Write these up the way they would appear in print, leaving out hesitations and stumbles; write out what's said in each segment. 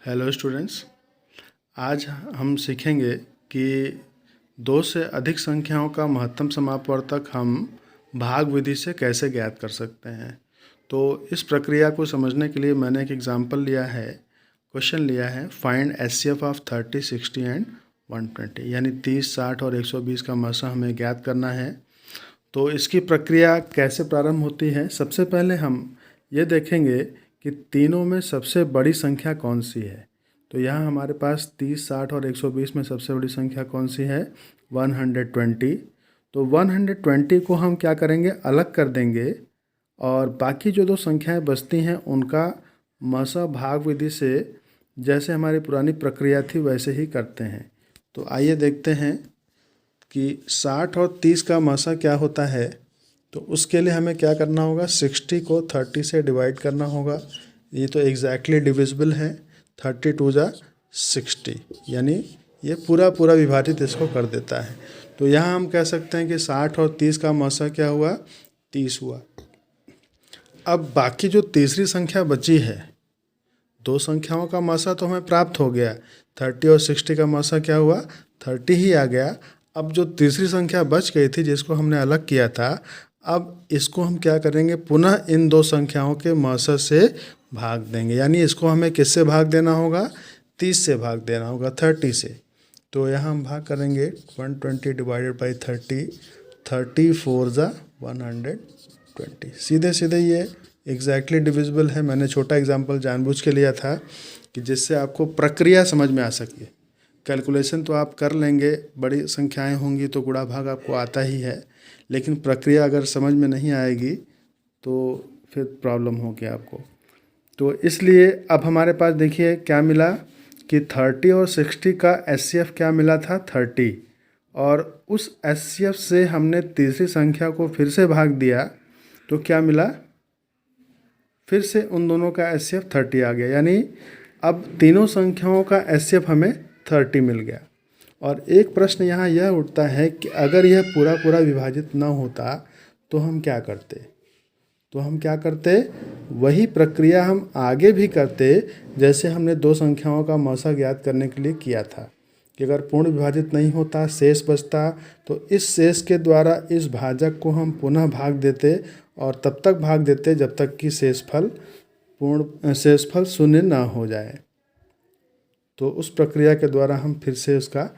Hello students, आज हम सीखेंगे कि दो से अधिक संख्याओं का महत्तम समापवर्तक हम भाग विधि से कैसे ज्ञात कर सकते हैं। तो इस प्रक्रिया को समझने के लिए मैंने एक एग्जांपल लिया है, क्वेश्चन लिया है, फाइंड एचसीएफ ऑफ 30, 60 एंड 120, यानी 30, 60 और 120 का महत्तम हमें ज्ञात करना है। तो इसकी प्रक्रिया कैसे प्रारंभ होती है। सबसे पहले हम ये देखेंगे कि तीनों में सबसे बड़ी संख्या कौन सी है। तो यहाँ हमारे पास 30, 60 और 120 में सबसे बड़ी संख्या कौन सी है, 120। तो 120 को हम क्या करेंगे, अलग कर देंगे और बाकी जो दो संख्याएं बचती हैं उनका मसा भाग विधि से जैसे हमारी पुरानी प्रक्रिया थी वैसे ही करते हैं। तो आइए देखते हैं कि 60 और 30 का मसा क्या होता है। तो उसके लिए हमें क्या करना होगा, 60 को 30 से डिवाइड करना होगा। ये तो एग्जैक्टली डिविजिबल है, 32 जा 60, यानी ये पूरा विभाजित इसको कर देता है। तो यहाँ हम कह सकते हैं कि 60 और 30 का मसा क्या हुआ, 30 हुआ। अब बाकी जो तीसरी संख्या बची है, दो संख्याओं का मसा तो हमें प्राप्त हो गया, 30 और 60 का मसा क्या हुआ, 30 ही आ गया। अब जो तीसरी संख्या बच गई थी जिसको हमने अलग किया था, अब इसको हम क्या करेंगे, पुनः इन दो संख्याओं के मसा से भाग देंगे, यानी इसको हमें किससे भाग देना होगा, 30 से भाग देना होगा, 30 से। तो यहाँ हम भाग करेंगे 120 डिवाइडेड बाई 30, 34 जा 120। सीधे सीधे ये एग्जैक्टली डिविजिबल है। मैंने छोटा एग्जांपल जानबूझ के लिया था कि जिससे आपको प्रक्रिया समझ में आ सके। कैलकुलेशन तो आप कर लेंगे, बड़ी संख्याएं होंगी तो गुणा भाग आपको आता ही है, लेकिन प्रक्रिया अगर समझ में नहीं आएगी तो फिर प्रॉब्लम होगी आपको। तो इसलिए अब हमारे पास देखिए क्या मिला कि 30 और 60 का एचसीएफ क्या मिला था, 30, और उस एचसीएफ से हमने तीसरी संख्या को फिर से भाग दिया तो क्या मिला, फिर से उन दोनों का एचसीएफ 30 आ गया, यानी अब तीनों संख्याओं का एचसीएफ हमें 30 मिल गया। और एक प्रश्न यहाँ यह उठता है कि अगर यह पूरा विभाजित न होता तो हम क्या करते, वही प्रक्रिया हम आगे भी करते जैसे हमने दो संख्याओं का मसा ज्ञात करने के लिए किया था कि अगर पूर्ण विभाजित नहीं होता, शेष बचता, तो इस शेष के द्वारा इस भाजक को हम पुनः भाग देते और तब तक भाग देते जब तक कि शेषफल शून्य ना हो जाए। तो उस प्रक्रिया के द्वारा हम फिर से उसका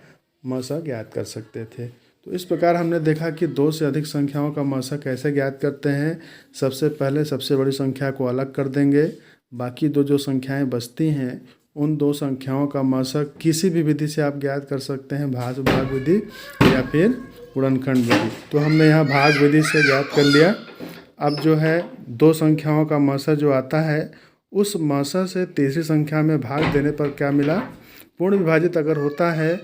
मसा ज्ञात कर सकते थे। तो इस प्रकार हमने देखा कि दो से अधिक संख्याओं का मसा कैसे ज्ञात करते हैं। सबसे पहले सबसे बड़ी संख्या को अलग कर देंगे, बाकी दो जो संख्याएं बचती हैं उन दो संख्याओं का मसा किसी भी विधि से आप ज्ञात कर सकते हैं, भाग विधि या फिर गुणनखंड विधि। तो हमने यहाँ भाग विधि से ज्ञात कर लिया। अब जो है दो संख्याओं का मसा जो आता है, उस मसा से तीसरी संख्या में भाग देने पर क्या मिला, पूर्ण विभाजित अगर होता है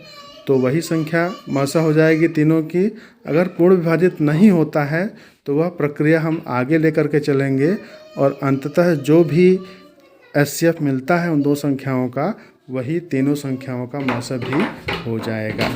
तो वही संख्या मसा हो जाएगी तीनों की। अगर पूर्ण विभाजित नहीं होता है तो वह प्रक्रिया हम आगे लेकर के चलेंगे और अंततः जो भी एचसीएफ मिलता है उन दो संख्याओं का, वही तीनों संख्याओं का मसा भी हो जाएगा।